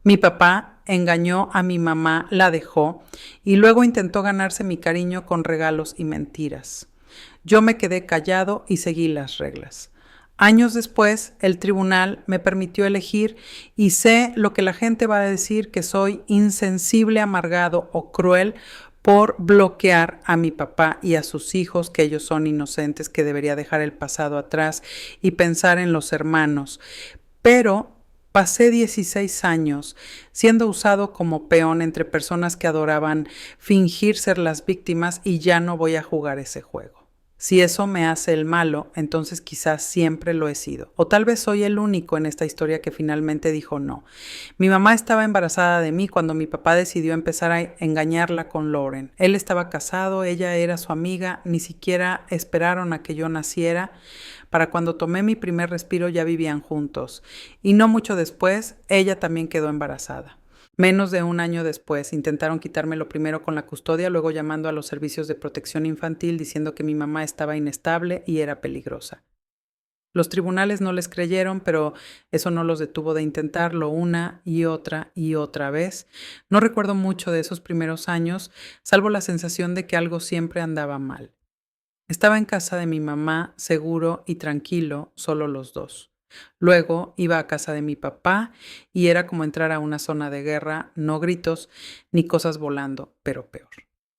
Mi papá engañó a mi mamá, la dejó y luego intentó ganarse mi cariño con regalos y mentiras. Yo me quedé callado y seguí las reglas. Años después, el tribunal me permitió elegir y sé lo que la gente va a decir, que soy insensible, amargado o cruel por bloquear a mi papá y a sus hijos, que ellos son inocentes, que debería dejar el pasado atrás y pensar en los hermanos. Pero pasé 16 años siendo usado como peón entre personas que adoraban fingir ser las víctimas y ya no voy a jugar ese juego. Si eso me hace el malo, entonces quizás siempre lo he sido. O tal vez soy el único en esta historia que finalmente dijo no. Mi mamá estaba embarazada de mí cuando mi papá decidió empezar a engañarla con Lauren. Él estaba casado, ella era su amiga, ni siquiera esperaron a que yo naciera. Para cuando tomé mi primer respiro ya vivían juntos. Y no mucho después, ella también quedó embarazada. Menos de un año después, intentaron quitármelo primero con la custodia, luego llamando a los servicios de protección infantil diciendo que mi mamá estaba inestable y era peligrosa. Los tribunales no les creyeron, pero eso no los detuvo de intentarlo una y otra vez. No recuerdo mucho de esos primeros años, salvo la sensación de que algo siempre andaba mal. Estaba en casa de mi mamá, seguro y tranquilo, solo los dos. Luego iba a casa de mi papá y era como entrar a una zona de guerra, no gritos ni cosas volando, pero peor.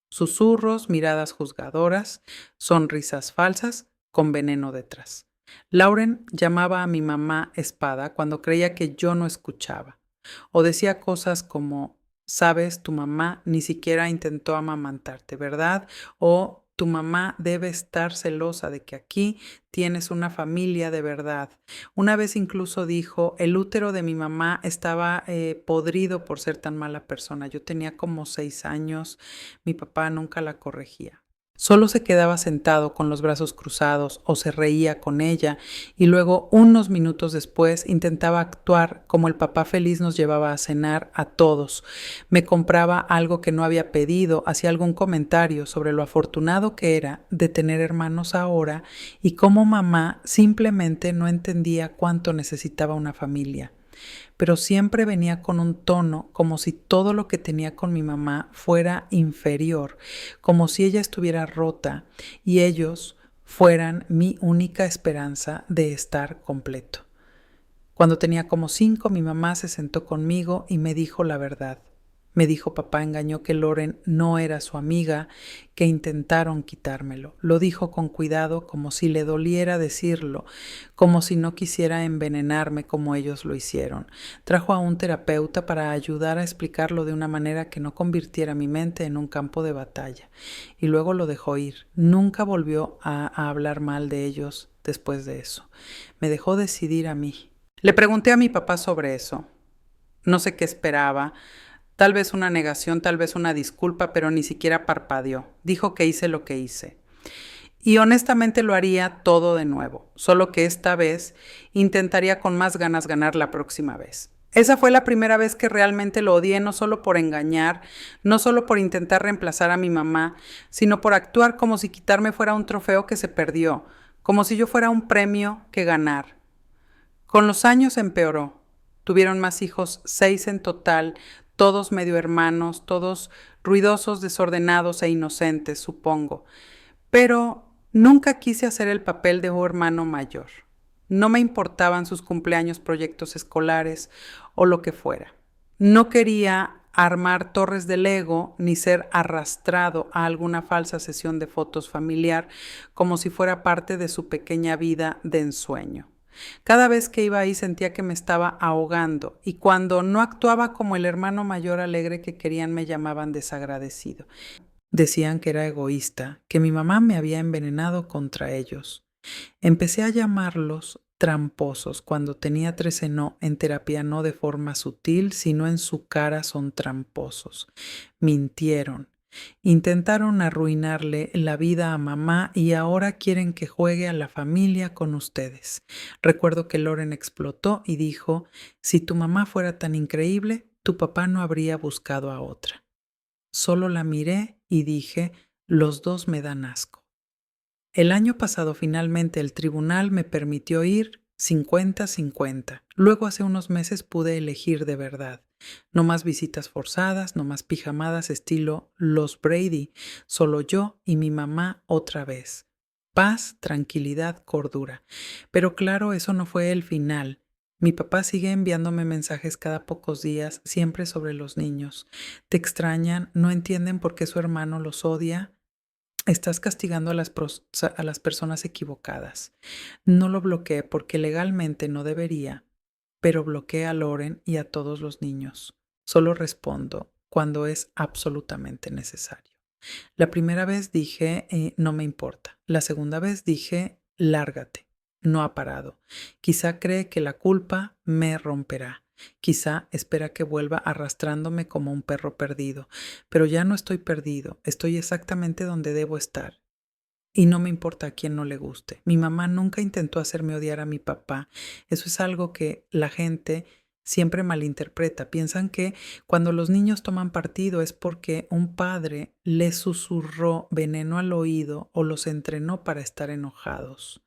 Susurros, miradas juzgadoras, sonrisas falsas con veneno detrás. Lauren llamaba a mi mamá espada cuando creía que yo no escuchaba. O decía cosas como, sabes, tu mamá ni siquiera intentó amamantarte, ¿verdad? O tu mamá debe estar celosa de que aquí tienes una familia de verdad. Una vez incluso dijo, el útero de mi mamá estaba podrido por ser tan mala persona. Yo tenía como 6 años, mi papá nunca la corregía. Solo se quedaba sentado con los brazos cruzados o se reía con ella y luego, unos minutos después, intentaba actuar como el papá feliz nos llevaba a cenar a todos. Me compraba algo que no había pedido, hacía algún comentario sobre lo afortunado que era de tener hermanos ahora y cómo mamá simplemente no entendía cuánto necesitaba una familia. Pero siempre venía con un tono como si todo lo que tenía con mi mamá fuera inferior, como si ella estuviera rota y ellos fueran mi única esperanza de estar completo. Cuando tenía como 5, mi mamá se sentó conmigo y me dijo la verdad. Me dijo, papá engañó, que Lauren no era su amiga, que intentaron quitármelo. Lo dijo con cuidado, como si le doliera decirlo, como si no quisiera envenenarme como ellos lo hicieron. Trajo a un terapeuta para ayudar a explicarlo de una manera que no convirtiera mi mente en un campo de batalla. Y luego lo dejó ir. Nunca volvió a hablar mal de ellos después de eso. Me dejó decidir a mí. Le pregunté a mi papá sobre eso. No sé qué esperaba. Tal vez una negación, tal vez una disculpa, pero ni siquiera parpadeó. Dijo que hice lo que hice. Y honestamente lo haría todo de nuevo, solo que esta vez intentaría con más ganas ganar la próxima vez. Esa fue la primera vez que realmente lo odié, no solo por engañar, no solo por intentar reemplazar a mi mamá, sino por actuar como si quitarme fuera un trofeo que se perdió, como si yo fuera un premio que ganar. Con los años empeoró. Tuvieron más hijos, 6 en total, todos medio hermanos, todos ruidosos, desordenados e inocentes, supongo. Pero nunca quise hacer el papel de un hermano mayor. No me importaban sus cumpleaños, proyectos escolares o lo que fuera. No quería armar torres de Lego ni ser arrastrado a alguna falsa sesión de fotos familiar como si fuera parte de su pequeña vida de ensueño. Cada vez que iba ahí sentía que me estaba ahogando y cuando no actuaba como el hermano mayor alegre que querían me llamaban desagradecido. Decían que era egoísta, que mi mamá me había envenenado contra ellos. Empecé a llamarlos tramposos. Cuando tenía 13 no, en terapia no de forma sutil, sino en su cara son tramposos. Mintieron. Intentaron arruinarle la vida a mamá y ahora quieren que juegue a la familia con ustedes. Recuerdo que Lauren explotó y dijo, si tu mamá fuera tan increíble, tu papá no habría buscado a otra. Solo la miré y dije, los dos me dan asco. El año pasado finalmente el tribunal me permitió ir 50-50. Luego hace unos meses pude elegir de verdad. No más visitas forzadas, no más pijamadas estilo los Brady, solo yo y mi mamá otra vez. Paz, tranquilidad, cordura. Pero claro, eso no fue el final. Mi papá sigue enviándome mensajes cada pocos días, siempre sobre los niños. Te extrañan, no entienden por qué su hermano los odia. Estás castigando a las personas equivocadas. No lo bloqueé porque legalmente no debería, pero bloqueé a Loren y a todos los niños. Solo respondo cuando es absolutamente necesario. La primera vez dije, no me importa. La segunda vez dije, lárgate. No ha parado. Quizá cree que la culpa me romperá. Quizá espera que vuelva arrastrándome como un perro perdido. Pero ya no estoy perdido. Estoy exactamente donde debo estar. Y no me importa a quién no le guste. Mi mamá nunca intentó hacerme odiar a mi papá. Eso es algo que la gente siempre malinterpreta. Piensan que cuando los niños toman partido es porque un padre les susurró veneno al oído o los entrenó para estar enojados.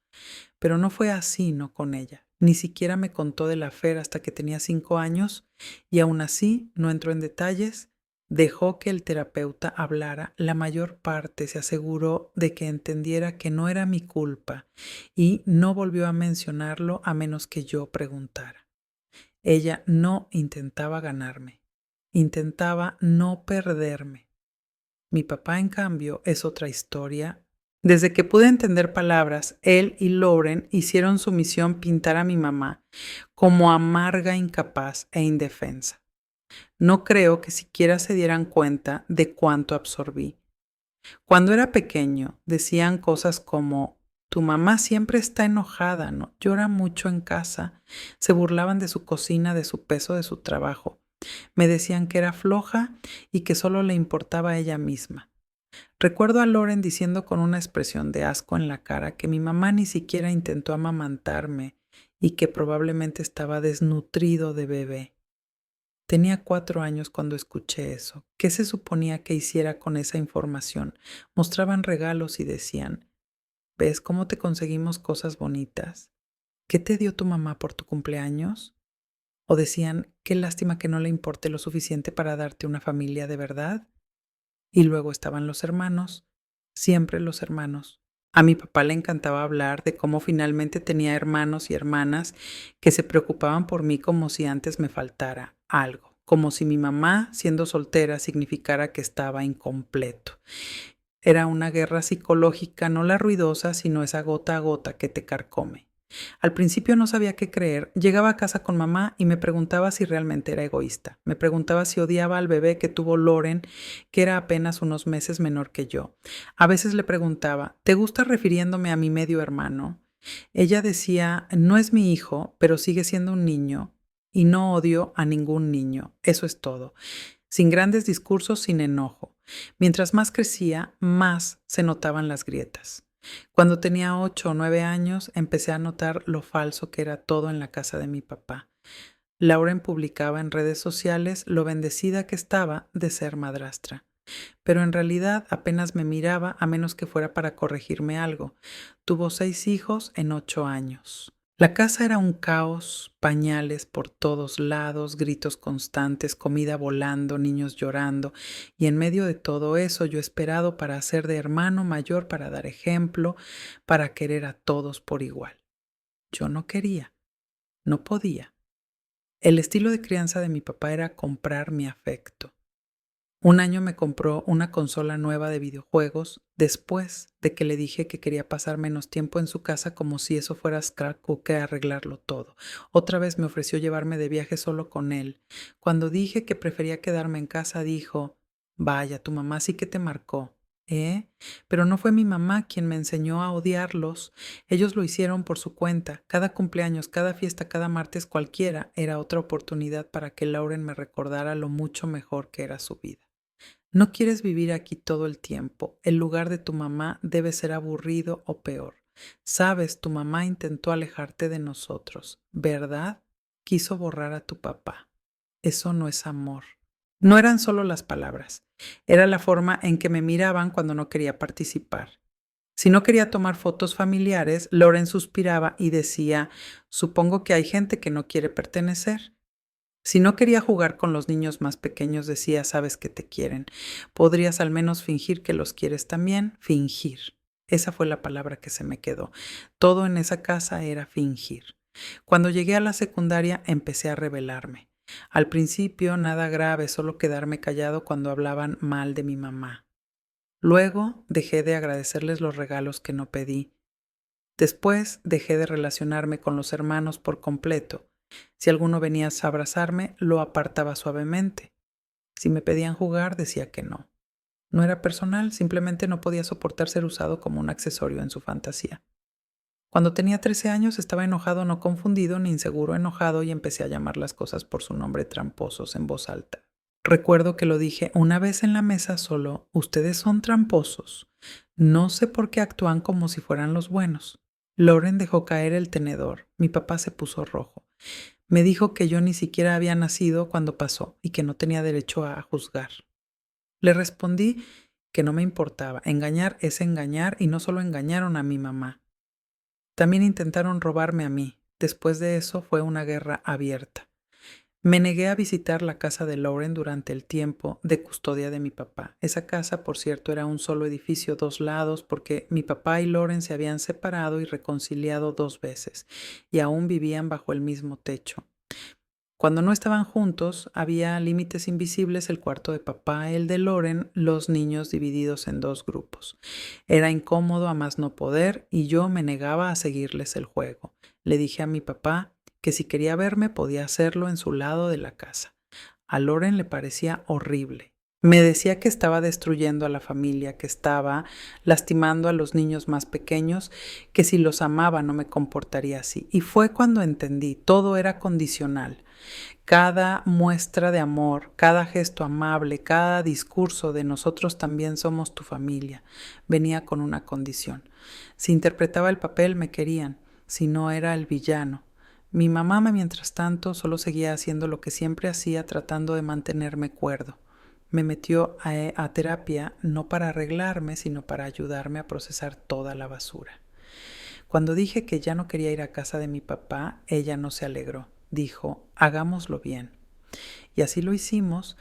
Pero no fue así, no con ella. Ni siquiera me contó de la Fer hasta que tenía 5 años y aún así no entró en detalles. Dejó que el terapeuta hablara, la mayor parte se aseguró de que entendiera que no era mi culpa y no volvió a mencionarlo a menos que yo preguntara. Ella no intentaba ganarme, intentaba no perderme. Mi papá, en cambio, es otra historia. Desde que pude entender palabras, él y Lauren hicieron su misión pintar a mi mamá como amarga, incapaz e indefensa. No creo que siquiera se dieran cuenta de cuánto absorbí. Cuando era pequeño, decían cosas como, tu mamá siempre está enojada, ¿no? Llora mucho en casa. Se burlaban de su cocina, de su peso, de su trabajo. Me decían que era floja y que solo le importaba a ella misma. Recuerdo a Lauren diciendo con una expresión de asco en la cara que mi mamá ni siquiera intentó amamantarme y que probablemente estaba desnutrido de bebé. Tenía 4 años cuando escuché eso. ¿Qué se suponía que hiciera con esa información? Mostraban regalos y decían, ¿ves cómo te conseguimos cosas bonitas? ¿Qué te dio tu mamá por tu cumpleaños? O decían, qué lástima que no le importe lo suficiente para darte una familia de verdad. Y luego estaban los hermanos, siempre los hermanos. A mi papá le encantaba hablar de cómo finalmente tenía hermanos y hermanas que se preocupaban por mí como si antes me faltara algo, como si mi mamá, siendo soltera, significara que estaba incompleto. Era una guerra psicológica, no la ruidosa, sino esa gota a gota que te carcome. Al principio no sabía qué creer. Llegaba a casa con mamá y me preguntaba si realmente era egoísta. Me preguntaba si odiaba al bebé que tuvo Lauren, que era apenas unos meses menor que yo. A veces le preguntaba, ¿te gusta refiriéndome a mi medio hermano? Ella decía, no es mi hijo, pero sigue siendo un niño y no odio a ningún niño. Eso es todo. Sin grandes discursos, sin enojo. Mientras más crecía, más se notaban las grietas. Cuando tenía 8 o 9 años, empecé a notar lo falso que era todo en la casa de mi papá. Lauren publicaba en redes sociales lo bendecida que estaba de ser madrastra. Pero en realidad apenas me miraba a menos que fuera para corregirme algo. Tuvo 6 hijos en 8 años. La casa era un caos, pañales por todos lados, gritos constantes, comida volando, niños llorando, y en medio de todo eso yo esperado para hacer de hermano mayor, para dar ejemplo, para querer a todos por igual. Yo no quería, no podía. El estilo de crianza de mi papá era comprar mi afecto. Un año me compró una consola nueva de videojuegos después de que le dije que quería pasar menos tiempo en su casa como si eso fuera que arreglarlo todo. Otra vez me ofreció llevarme de viaje solo con él. Cuando dije que prefería quedarme en casa, dijo, vaya, tu mamá sí que te marcó, ¿eh? Pero no fue mi mamá quien me enseñó a odiarlos. Ellos lo hicieron por su cuenta. Cada cumpleaños, cada fiesta, cada martes cualquiera era otra oportunidad para que Lauren me recordara lo mucho mejor que era su vida. No quieres vivir aquí todo el tiempo. El lugar de tu mamá debe ser aburrido o peor. Sabes, tu mamá intentó alejarte de nosotros, ¿verdad? Quiso borrar a tu papá. Eso no es amor. No eran solo las palabras, era la forma en que me miraban cuando no quería participar. Si no quería tomar fotos familiares, Lauren suspiraba y decía, supongo que hay gente que no quiere pertenecer. Si no quería jugar con los niños más pequeños, decía, sabes que te quieren. Podrías al menos fingir que los quieres también. Fingir. Esa fue la palabra que se me quedó. Todo en esa casa era fingir. Cuando llegué a la secundaria, empecé a rebelarme. Al principio, nada grave, solo quedarme callado cuando hablaban mal de mi mamá. Luego, dejé de agradecerles los regalos que no pedí. Después, dejé de relacionarme con los hermanos por completo. Si alguno venía a abrazarme, lo apartaba suavemente. Si me pedían jugar, decía que no. No era personal, simplemente no podía soportar ser usado como un accesorio en su fantasía. Cuando tenía 13 años estaba enojado, no confundido, ni inseguro, enojado, y empecé a llamar las cosas por su nombre, tramposos, en voz alta. Recuerdo que lo dije una vez en la mesa solo, ustedes son tramposos. No sé por qué actúan como si fueran los buenos. Lauren dejó caer el tenedor. Mi papá se puso rojo. Me dijo que yo ni siquiera había nacido cuando pasó y que no tenía derecho a juzgar. Le respondí que no me importaba. Engañar es engañar y no solo engañaron a mi mamá. También intentaron robarme a mí. Después de eso fue una guerra abierta. Me negué a visitar la casa de Lauren durante el tiempo de custodia de mi papá. Esa casa, por cierto, era un solo edificio, 2 lados, porque mi papá y Lauren se habían separado y reconciliado 2 veces, y aún vivían bajo el mismo techo. Cuando no estaban juntos, había límites invisibles, el cuarto de papá, el de Lauren, los niños divididos en 2 grupos. Era incómodo a más no poder y yo me negaba a seguirles el juego. Le dije a mi papá que si quería verme podía hacerlo en su lado de la casa. A Lauren le parecía horrible. Me decía que estaba destruyendo a la familia, que estaba lastimando a los niños más pequeños, que si los amaba no me comportaría así. Y fue cuando entendí, todo era condicional. Cada muestra de amor, cada gesto amable, cada discurso de nosotros también somos tu familia, venía con una condición. Si interpretaba el papel me querían, si no era el villano. Mi mamá, mientras tanto, solo seguía haciendo lo que siempre hacía, tratando de mantenerme cuerdo. Me metió a terapia no para arreglarme, sino para ayudarme a procesar toda la basura. Cuando dije que ya no quería ir a casa de mi papá, ella no se alegró. Dijo, hagámoslo bien. Y así lo hicimos.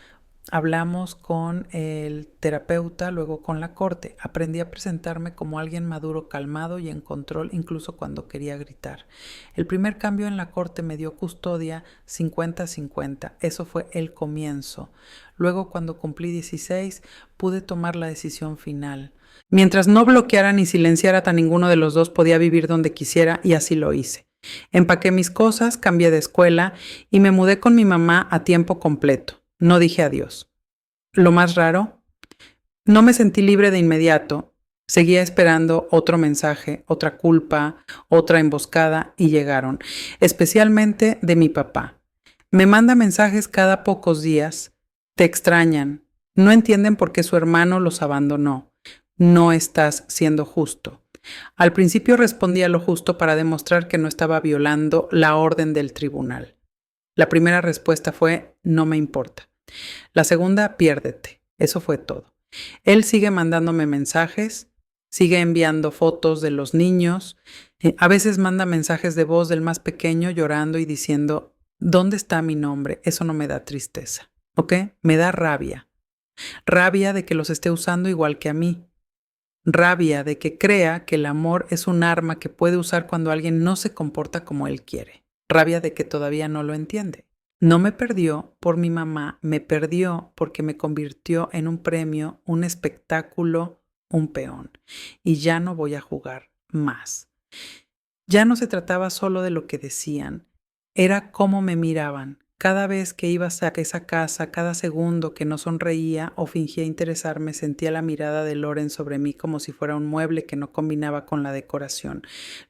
Hablamos con el terapeuta, luego con la corte. Aprendí a presentarme como alguien maduro, calmado y en control, incluso cuando quería gritar. El primer cambio en la corte me dio custodia 50-50. Eso fue el comienzo. Luego, cuando cumplí 16, pude tomar la decisión final. Mientras no bloqueara ni silenciara a ninguno de los dos, podía vivir donde quisiera y así lo hice. Empaqué mis cosas, cambié de escuela y me mudé con mi mamá a tiempo completo. No dije adiós. Lo más raro, no me sentí libre de inmediato. Seguía esperando otro mensaje, otra culpa, otra emboscada y llegaron, especialmente de mi papá. Me manda mensajes cada pocos días. Te extrañan. No entienden por qué su hermano los abandonó. No estás siendo justo. Al principio respondía lo justo para demostrar que no estaba violando la orden del tribunal. La primera respuesta fue, no me importa. La segunda, piérdete. Eso fue todo. Él sigue mandándome mensajes, sigue enviando fotos de los niños, a veces manda mensajes de voz del más pequeño llorando y diciendo, ¿dónde está mi nombre? Eso no me da tristeza, ¿ok? Me da rabia. Rabia de que los esté usando igual que a mí. Rabia de que crea que el amor es un arma que puede usar cuando alguien no se comporta como él quiere. Rabia de que todavía no lo entiende. No me perdió por mi mamá, me perdió porque me convirtió en un premio, un espectáculo, un peón. Y ya no voy a jugar más. Ya no se trataba solo de lo que decían, era cómo me miraban. Cada vez que iba a esa casa, cada segundo que no sonreía o fingía interesarme, sentía la mirada de Lauren sobre mí como si fuera un mueble que no combinaba con la decoración.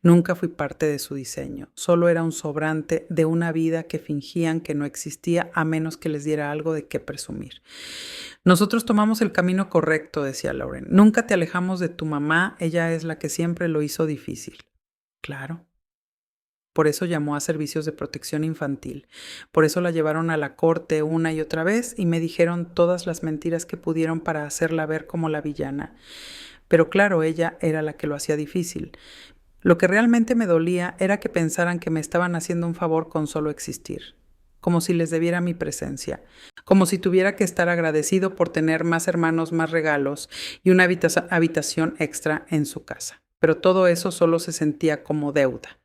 Nunca fui parte de su diseño, solo era un sobrante de una vida que fingían que no existía a menos que les diera algo de qué presumir. Nosotros tomamos el camino correcto, decía Lauren. Nunca te alejamos de tu mamá, ella es la que siempre lo hizo difícil. Claro. Por eso llamó a servicios de protección infantil. Por eso la llevaron a la corte una y otra vez y me dijeron todas las mentiras que pudieron para hacerla ver como la villana. Pero claro, ella era la que lo hacía difícil. Lo que realmente me dolía era que pensaran que me estaban haciendo un favor con solo existir. como si les debiera mi presencia, como si tuviera que estar agradecido por tener más hermanos, más regalos y una habitación extra en su casa. Pero todo eso solo se sentía como deuda.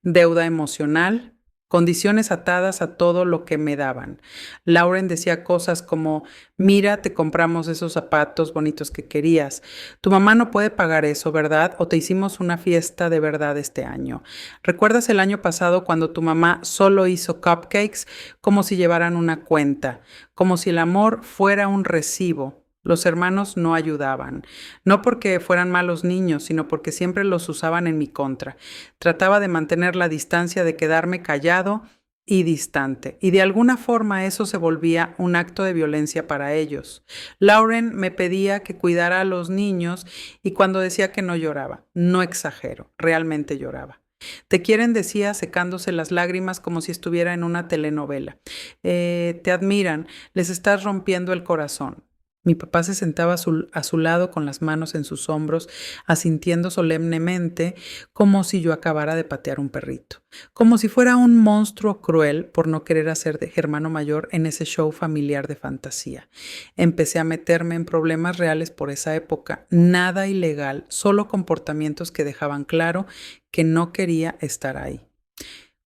Deuda emocional, condiciones atadas a todo lo que me daban. Lauren decía cosas como, mira, te compramos esos zapatos bonitos que querías. Tu mamá no puede pagar eso, ¿verdad? O te hicimos una fiesta de verdad este año. ¿Recuerdas el año pasado cuando tu mamá solo hizo cupcakes como si llevaran una cuenta, como si el amor fuera un recibo? Los hermanos no ayudaban, no porque fueran malos niños, sino porque siempre los usaban en mi contra. Trataba de mantener la distancia, de quedarme callado y distante, y de alguna forma eso se volvía un acto de violencia para ellos. Lauren me pedía que cuidara a los niños y cuando decía que no lloraba, no exagero, realmente lloraba. Te quieren, decía, secándose las lágrimas como si estuviera en una telenovela. Te admiran, les estás rompiendo el corazón. Mi papá se sentaba a su lado con las manos en sus hombros, asintiendo solemnemente como si yo acabara de patear un perrito, como si fuera un monstruo cruel por no querer hacer de hermano mayor en ese show familiar de fantasía. Empecé a meterme en problemas reales por esa época, nada ilegal, solo comportamientos que dejaban claro que no quería estar ahí.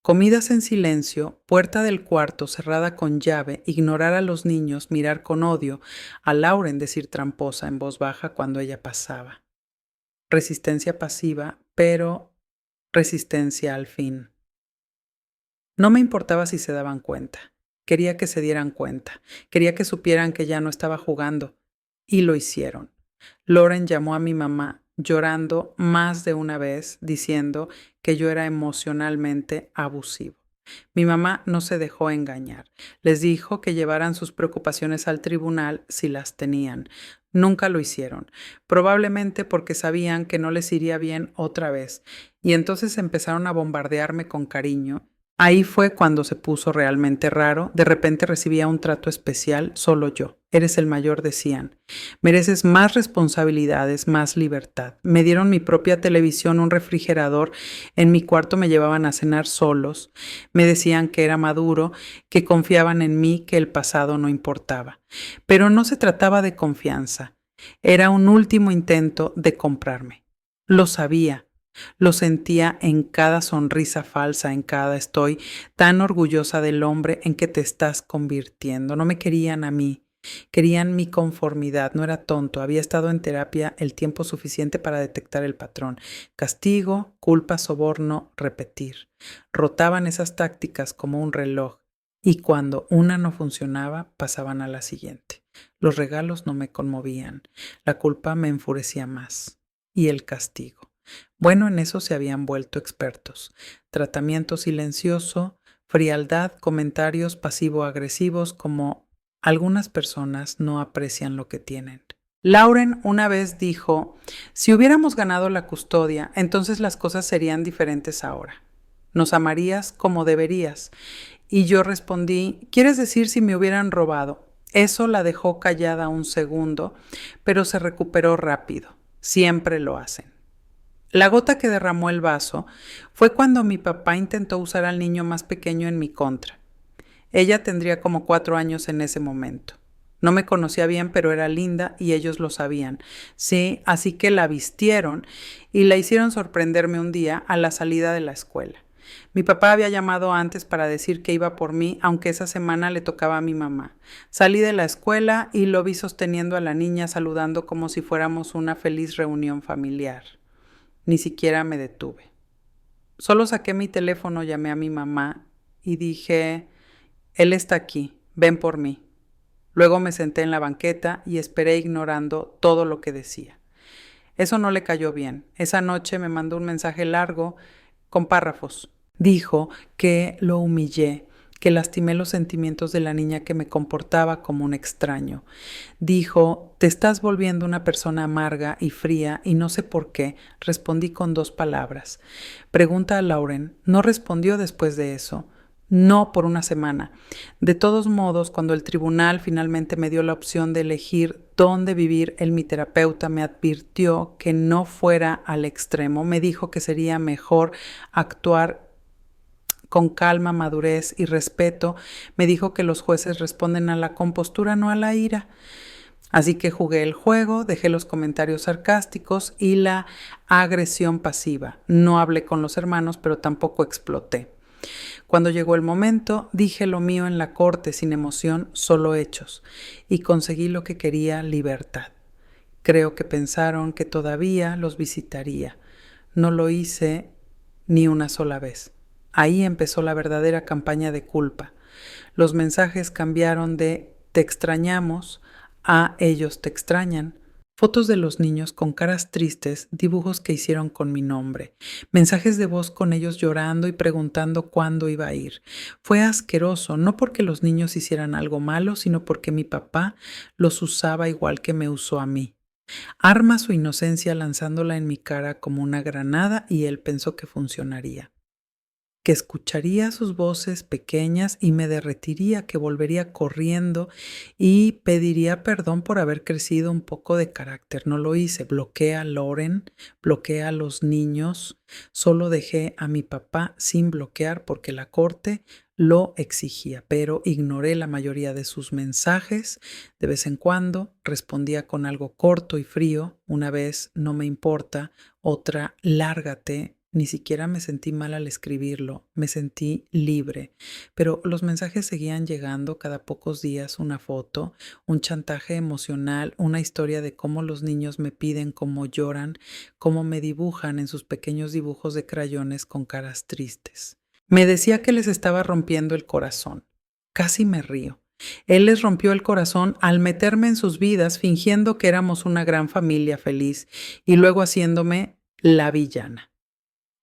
Comidas en silencio, puerta del cuarto cerrada con llave, ignorar a los niños, mirar con odio, a Lauren decir tramposa en voz baja cuando ella pasaba. Resistencia pasiva, pero resistencia al fin. No me importaba si se daban cuenta. Quería que se dieran cuenta. Quería que supieran que ya no estaba jugando. Y lo hicieron. Lauren llamó a mi mamá llorando más de una vez, diciendo que yo era emocionalmente abusivo. Mi mamá no se dejó engañar. Les dijo que llevaran sus preocupaciones al tribunal si las tenían. Nunca lo hicieron, probablemente porque sabían que no les iría bien otra vez, y entonces empezaron a bombardearme con cariño. Ahí fue cuando se puso realmente raro. De repente recibía un trato especial, solo yo. Eres el mayor, decían. Mereces más responsabilidades, más libertad. Me dieron mi propia televisión, un refrigerador. En mi cuarto me llevaban a cenar solos. Me decían que era maduro, que confiaban en mí, que el pasado no importaba. Pero no se trataba de confianza. Era un último intento de comprarme. Lo sabía. Lo sentía en cada sonrisa falsa, en cada estoy tan orgullosa del hombre en que te estás convirtiendo. No me querían a mí, querían mi conformidad. No era tonto, había estado en terapia el tiempo suficiente para detectar el patrón. Castigo, culpa, soborno, repetir. Rotaban esas tácticas como un reloj y cuando una no funcionaba pasaban a la siguiente. Los regalos no me conmovían, la culpa me enfurecía más y el castigo. Bueno, en eso se habían vuelto expertos. Tratamiento silencioso, frialdad, comentarios pasivo-agresivos como algunas personas no aprecian lo que tienen. Lauren una vez dijo, si hubiéramos ganado la custodia, entonces las cosas serían diferentes ahora. Nos amarías como deberías. Y yo respondí, ¿quieres decir si me hubieran robado? Eso la dejó callada un segundo, pero se recuperó rápido. Siempre lo hacen. La gota que derramó el vaso fue cuando mi papá intentó usar al niño más pequeño en mi contra. Ella tendría como 4 años en ese momento. No me conocía bien, pero era linda y ellos lo sabían. Sí, así que la vistieron y la hicieron sorprenderme un día a la salida de la escuela. Mi papá había llamado antes para decir que iba por mí, aunque esa semana le tocaba a mi mamá. Salí de la escuela y lo vi sosteniendo a la niña, saludando como si fuéramos una feliz reunión familiar. Ni siquiera me detuve. Solo saqué mi teléfono, llamé a mi mamá y dije, él está aquí, ven por mí. Luego me senté en la banqueta y esperé ignorando todo lo que decía. Eso no le cayó bien. Esa noche me mandó un mensaje largo con párrafos. Dijo que lo humillé, que lastimé los sentimientos de la niña, que me comportaba como un extraño. Dijo, te estás volviendo una persona amarga y fría y no sé por qué. Respondí con 2 palabras. Pregunta a Lauren. No respondió después de eso. No por una semana. De todos modos, cuando el tribunal finalmente me dio la opción de elegir dónde vivir, mi terapeuta me advirtió que no fuera al extremo. Me dijo que sería mejor actuar con calma, madurez y respeto, me dijo que los jueces responden a la compostura, no a la ira. Así que jugué el juego, dejé los comentarios sarcásticos y la agresión pasiva. No hablé con los hermanos, pero tampoco exploté. Cuando llegó el momento, dije lo mío en la corte sin emoción, solo hechos, y conseguí lo que quería, libertad. Creo que pensaron que todavía los visitaría. No lo hice ni una sola vez. Ahí empezó la verdadera campaña de culpa. Los mensajes cambiaron de "te extrañamos" a "ellos te extrañan". Fotos de los niños con caras tristes, dibujos que hicieron con mi nombre, mensajes de voz con ellos llorando y preguntando cuándo iba a ir. Fue asqueroso, no porque los niños hicieran algo malo, sino porque mi papá los usaba igual que me usó a mí. Arma su inocencia lanzándola en mi cara como una granada y él pensó que funcionaría, que escucharía sus voces pequeñas y me derretiría, que volvería corriendo y pediría perdón por haber crecido un poco de carácter. No lo hice. Bloqueé a Loren, bloqueé a los niños, solo dejé a mi papá sin bloquear porque la corte lo exigía, pero ignoré la mayoría de sus mensajes. De vez en cuando respondía con algo corto y frío. Una vez, "no me importa", otra, "lárgate". Ni siquiera me sentí mal al escribirlo, me sentí libre, pero los mensajes seguían llegando cada pocos días, una foto, un chantaje emocional, una historia de cómo los niños me piden, cómo lloran, cómo me dibujan en sus pequeños dibujos de crayones con caras tristes. Me decía que les estaba rompiendo el corazón. Casi me río. Él les rompió el corazón al meterme en sus vidas fingiendo que éramos una gran familia feliz y luego haciéndome la villana.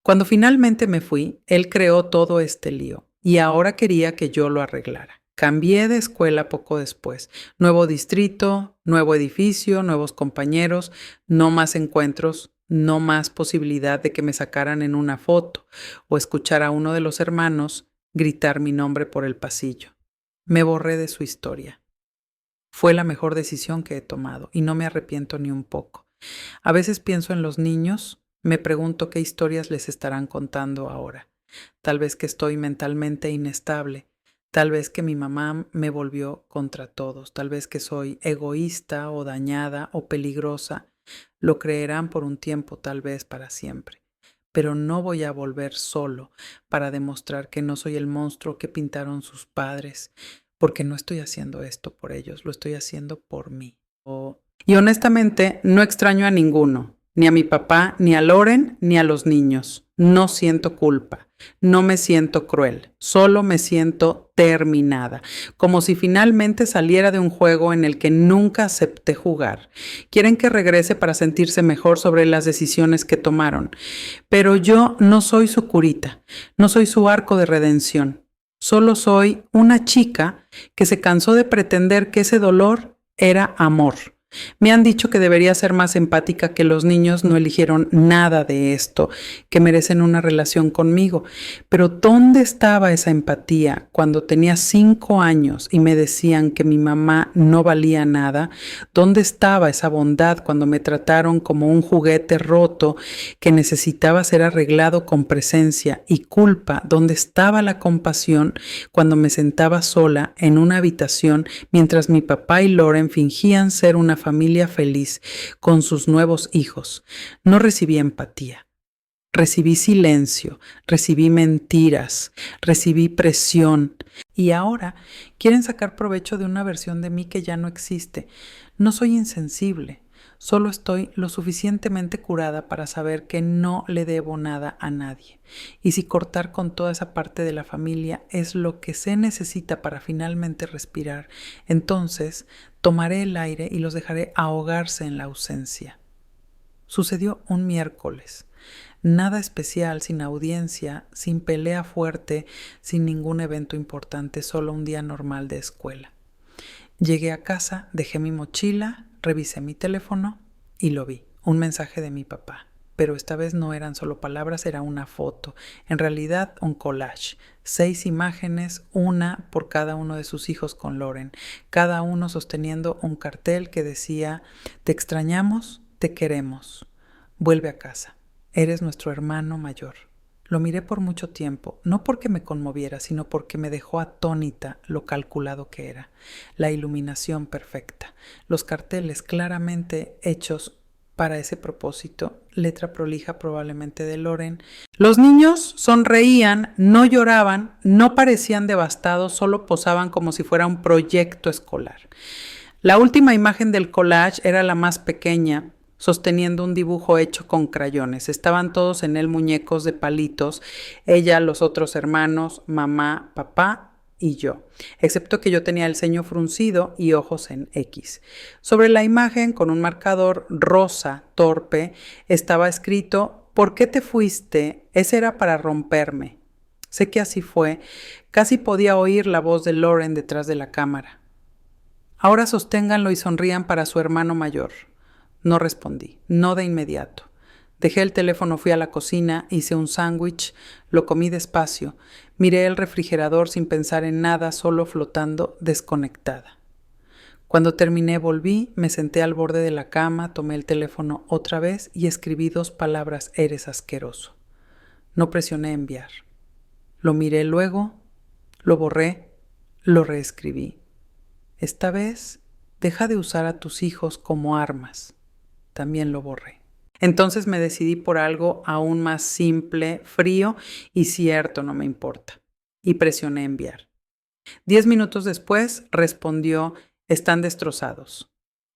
Cuando finalmente me fui, él creó todo este lío y ahora quería que yo lo arreglara. Cambié de escuela poco después. Nuevo distrito, nuevo edificio, nuevos compañeros, no más encuentros, no más posibilidad de que me sacaran en una foto o escuchar a uno de los hermanos gritar mi nombre por el pasillo. Me borré de su historia. Fue la mejor decisión que he tomado y no me arrepiento ni un poco. A veces pienso en los niños. Me pregunto qué historias les estarán contando ahora. Tal vez que estoy mentalmente inestable, tal vez que mi mamá me volvió contra todos, tal vez que soy egoísta o dañada o peligrosa. Lo creerán por un tiempo, tal vez para siempre. Pero no voy a volver solo para demostrar que no soy el monstruo que pintaron sus padres, porque no estoy haciendo esto por ellos, lo estoy haciendo por mí. Y honestamente, no extraño a ninguno. Ni a mi papá, ni a Loren, ni a los niños. No siento culpa, no me siento cruel, solo me siento terminada, como si finalmente saliera de un juego en el que nunca acepté jugar. Quieren que regrese para sentirse mejor sobre las decisiones que tomaron, pero yo no soy su curita, no soy su arco de redención. Solo soy una chica que se cansó de pretender que ese dolor era amor. Me han dicho que debería ser más empática, que los niños no eligieron nada de esto, que merecen una relación conmigo. Pero ¿dónde estaba esa empatía cuando tenía 5 años y me decían que mi mamá no valía nada? ¿Dónde estaba esa bondad cuando me trataron como un juguete roto que necesitaba ser arreglado con presencia y culpa? ¿Dónde estaba la compasión cuando me sentaba sola en una habitación mientras mi papá y Loren fingían ser una familia feliz con sus nuevos hijos? No recibí empatía. Recibí silencio, recibí mentiras, recibí presión. Y ahora quieren sacar provecho de una versión de mí que ya no existe. No soy insensible. Solo estoy lo suficientemente curada para saber que no le debo nada a nadie. Y si cortar con toda esa parte de la familia es lo que se necesita para finalmente respirar, entonces tomaré el aire y los dejaré ahogarse en la ausencia. Sucedió un miércoles. Nada especial, sin audiencia, sin pelea fuerte, sin ningún evento importante, solo un día normal de escuela. Llegué a casa, dejé mi mochila, revisé mi teléfono y lo vi, un mensaje de mi papá. Pero esta vez no eran solo palabras, era una foto, en realidad un collage, 6 imágenes, una por cada uno de sus hijos con Loren, cada uno sosteniendo un cartel que decía: "Te extrañamos, te queremos, vuelve a casa, eres nuestro hermano mayor". Lo miré por mucho tiempo, no porque me conmoviera, sino porque me dejó atónita lo calculado que era. La iluminación perfecta, los carteles claramente hechos para ese propósito, letra prolija probablemente de Loren. Los niños sonreían, no lloraban, no parecían devastados, solo posaban como si fuera un proyecto escolar. La última imagen del collage era la más pequeña, sosteniendo un dibujo hecho con crayones. Estaban todos en él muñecos de palitos, ella, los otros hermanos, mamá, papá y yo, excepto que yo tenía el ceño fruncido y ojos en X. Sobre la imagen, con un marcador rosa torpe, estaba escrito: ¿por qué te fuiste? Ese era para romperme. Sé que así fue. Casi podía oír la voz de Loren detrás de la cámara. Ahora sosténganlo y sonrían para su hermano mayor. No respondí, no de inmediato. Dejé el teléfono, fui a la cocina, hice un sándwich, lo comí despacio, miré el refrigerador sin pensar en nada, solo flotando, desconectada. Cuando terminé volví, me senté al borde de la cama, tomé el teléfono otra vez y escribí 2 palabras: eres asqueroso. No presioné enviar. Lo miré luego, lo borré, lo reescribí. Esta vez, deja de usar a tus hijos como armas. También lo borré. Entonces me decidí por algo aún más simple, frío y cierto, no me importa. Y presioné enviar. 10 minutos después respondió: están destrozados.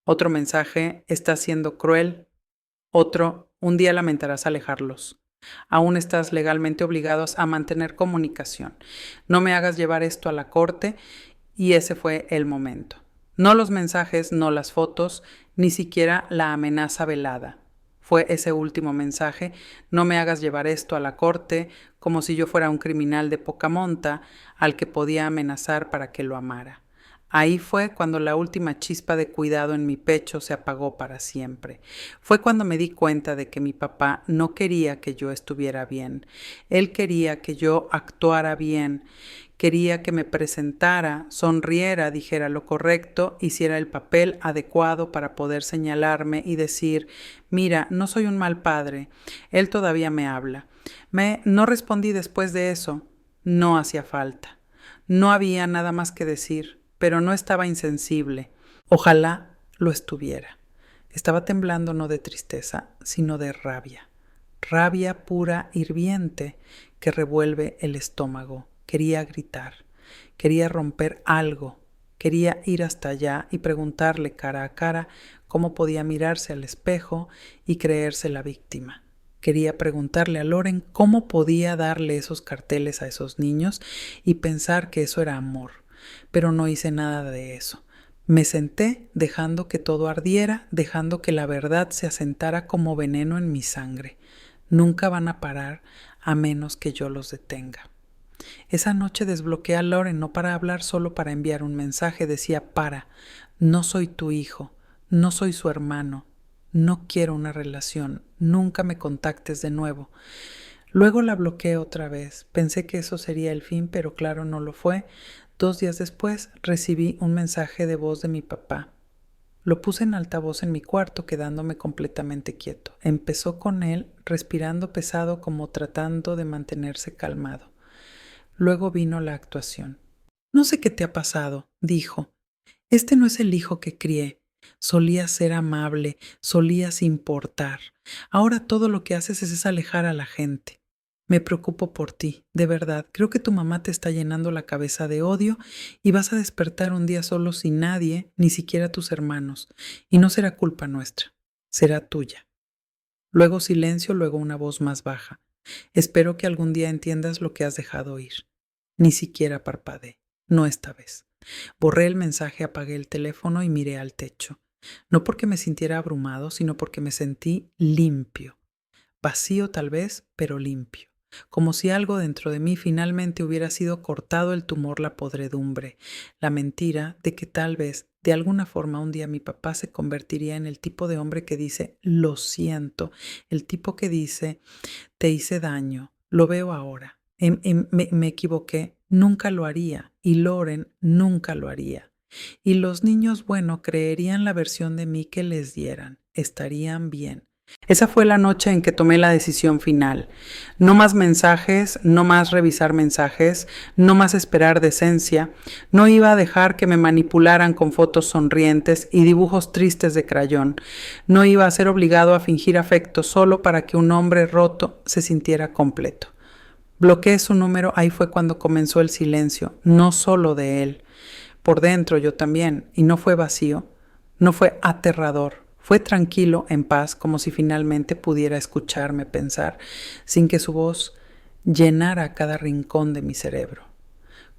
Otro mensaje: estás siendo cruel. Otro: un día lamentarás alejarlos. Aún estás legalmente obligados a mantener comunicación. No me hagas llevar esto a la corte. Y ese fue el momento. No los mensajes, no las fotos, ni siquiera la amenaza velada. Fue ese último mensaje: no me hagas llevar esto a la corte, como si yo fuera un criminal de poca monta al que podía amenazar para que lo amara. Ahí fue cuando la última chispa de cuidado en mi pecho se apagó para siempre. Fue cuando me di cuenta de que mi papá no quería que yo estuviera bien. Él quería que yo actuara bien. Quería que me presentara, sonriera, dijera lo correcto, hiciera el papel adecuado para poder señalarme y decir: mira, no soy un mal padre, él todavía me habla. No respondí después de eso. No hacía falta. No había nada más que decir, pero no estaba insensible. Ojalá lo estuviera. Estaba temblando no de tristeza, sino de rabia. Rabia pura, hirviente, que revuelve el estómago. Quería gritar, quería romper algo, quería ir hasta allá y preguntarle cara a cara cómo podía mirarse al espejo y creerse la víctima. Quería preguntarle a Loren cómo podía darle esos carteles a esos niños y pensar que eso era amor, pero no hice nada de eso. Me senté dejando que todo ardiera, dejando que la verdad se asentara como veneno en mi sangre. Nunca van a parar a menos que yo los detenga. Esa noche desbloqueé a Loren, no para hablar, solo para enviar un mensaje. Decía: no soy tu hijo, no soy su hermano, no quiero una relación, nunca me contactes de nuevo. Luego la bloqueé otra vez. Pensé que eso sería el fin, pero claro, no lo fue. 2 días después recibí un mensaje de voz de mi papá. Lo puse en altavoz en mi cuarto, quedándome completamente quieto. Empezó con él, respirando pesado, como tratando de mantenerse calmado. Luego vino la actuación. No sé qué te ha pasado, dijo. Este no es el hijo que crié. Solías ser amable, solías importar. Ahora todo lo que haces es alejar a la gente. Me preocupo por ti, de verdad. Creo que tu mamá te está llenando la cabeza de odio y vas a despertar un día solo sin nadie, ni siquiera tus hermanos. Y no será culpa nuestra, será tuya. Luego silencio, luego una voz más baja. Espero que algún día entiendas lo que has dejado oír. Ni siquiera parpadeé, no esta vez. Borré el mensaje, apagué el teléfono y miré al techo. No porque me sintiera abrumado, sino porque me sentí limpio. Vacío tal vez, pero limpio. Como si algo dentro de mí finalmente hubiera sido cortado el tumor, la podredumbre, la mentira de que tal vez, de alguna forma, un día mi papá se convertiría en el tipo de hombre que dice: lo siento, el tipo que dice: te hice daño, lo veo ahora, me equivoqué, nunca lo haría, y Loren nunca lo haría. Y los niños, bueno, creerían la versión de mí que les dieran, estarían bien. Esa fue la noche en que tomé la decisión final. No más mensajes, no más revisar mensajes, no más esperar decencia. No iba a dejar que me manipularan con fotos sonrientes y dibujos tristes de crayón. No iba a ser obligado a fingir afecto solo para que un hombre roto se sintiera completo. Bloqueé su número, ahí fue cuando comenzó el silencio, no solo de él. Por dentro yo también, y no fue vacío, no fue aterrador. Fue tranquilo, en paz, como si finalmente pudiera escucharme pensar, sin que su voz llenara cada rincón de mi cerebro.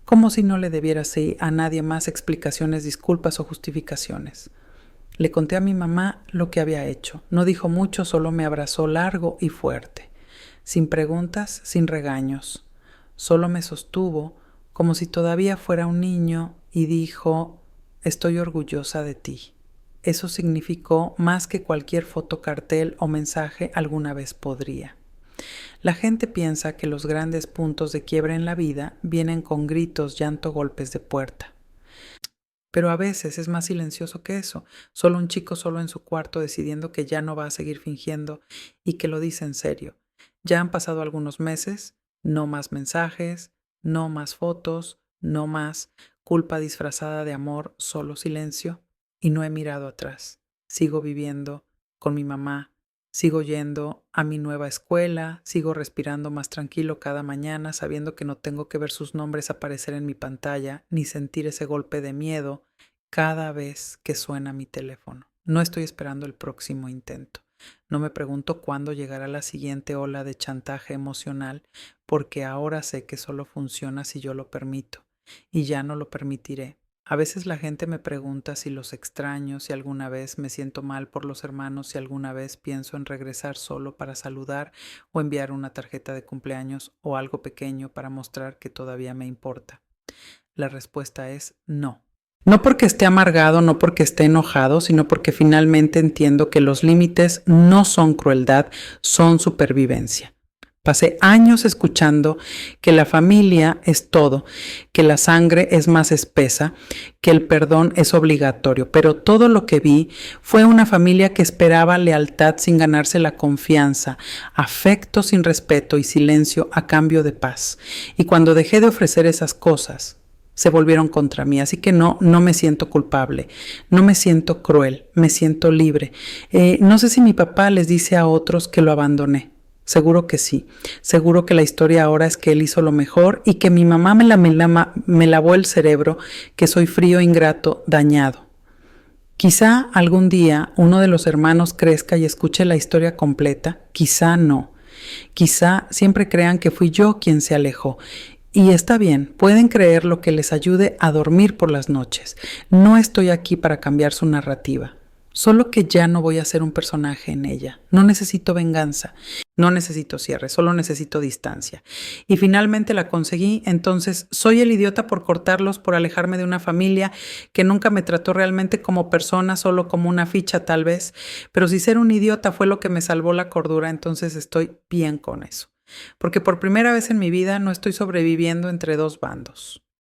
Como si no le debiera a nadie más explicaciones, disculpas o justificaciones. Le conté a mi mamá lo que había hecho. No dijo mucho, solo me abrazó largo y fuerte. Sin preguntas, sin regaños. Solo me sostuvo, como si todavía fuera un niño, y dijo: «Estoy orgullosa de ti». Eso significó más que cualquier fotocartel o mensaje alguna vez podría. La gente piensa que los grandes puntos de quiebre en la vida vienen con gritos, llanto, golpes de puerta. Pero a veces es más silencioso que eso, solo un chico solo en su cuarto decidiendo que ya no va a seguir fingiendo y que lo dice en serio. Ya han pasado algunos meses, no más mensajes, no más fotos, no más culpa disfrazada de amor, solo silencio. Y no he mirado atrás. Sigo viviendo con mi mamá, sigo yendo a mi nueva escuela, sigo respirando más tranquilo cada mañana, sabiendo que no tengo que ver sus nombres aparecer en mi pantalla, ni sentir ese golpe de miedo cada vez que suena mi teléfono. No estoy esperando el próximo intento. No me pregunto cuándo llegará la siguiente ola de chantaje emocional, porque ahora sé que solo funciona si yo lo permito, y ya no lo permitiré. A veces la gente me pregunta si los extraño, si alguna vez me siento mal por los hermanos, si alguna vez pienso en regresar solo para saludar o enviar una tarjeta de cumpleaños o algo pequeño para mostrar que todavía me importa. La respuesta es no. No porque esté amargado, no porque esté enojado, sino porque finalmente entiendo que los límites no son crueldad, son supervivencia. Pasé años escuchando que la familia es todo, que la sangre es más espesa, que el perdón es obligatorio, pero todo lo que vi fue una familia que esperaba lealtad sin ganarse la confianza, afecto sin respeto y silencio a cambio de paz. Y cuando dejé de ofrecer esas cosas, se volvieron contra mí, así que no me siento culpable, no me siento cruel, me siento libre. No sé si mi papá les dice a otros que lo abandoné. Seguro que sí. Seguro que la historia ahora es que él hizo lo mejor y que mi mamá me lavó el cerebro, que soy frío, ingrato, dañado. Quizá algún día uno de los hermanos crezca y escuche la historia completa, quizá no. Quizá siempre crean que fui yo quien se alejó. Y está bien, pueden creer lo que les ayude a dormir por las noches. No estoy aquí para cambiar su narrativa. Solo que ya no voy a ser un personaje en ella. No necesito venganza, no necesito cierre, solo necesito distancia. Y finalmente la conseguí, entonces soy el idiota por cortarlos, por alejarme de una familia que nunca me trató realmente como persona, solo como una ficha tal vez. Pero si ser un idiota fue lo que me salvó la cordura, entonces estoy bien con eso. Porque por primera vez en mi vida no estoy sobreviviendo entre dos bandos.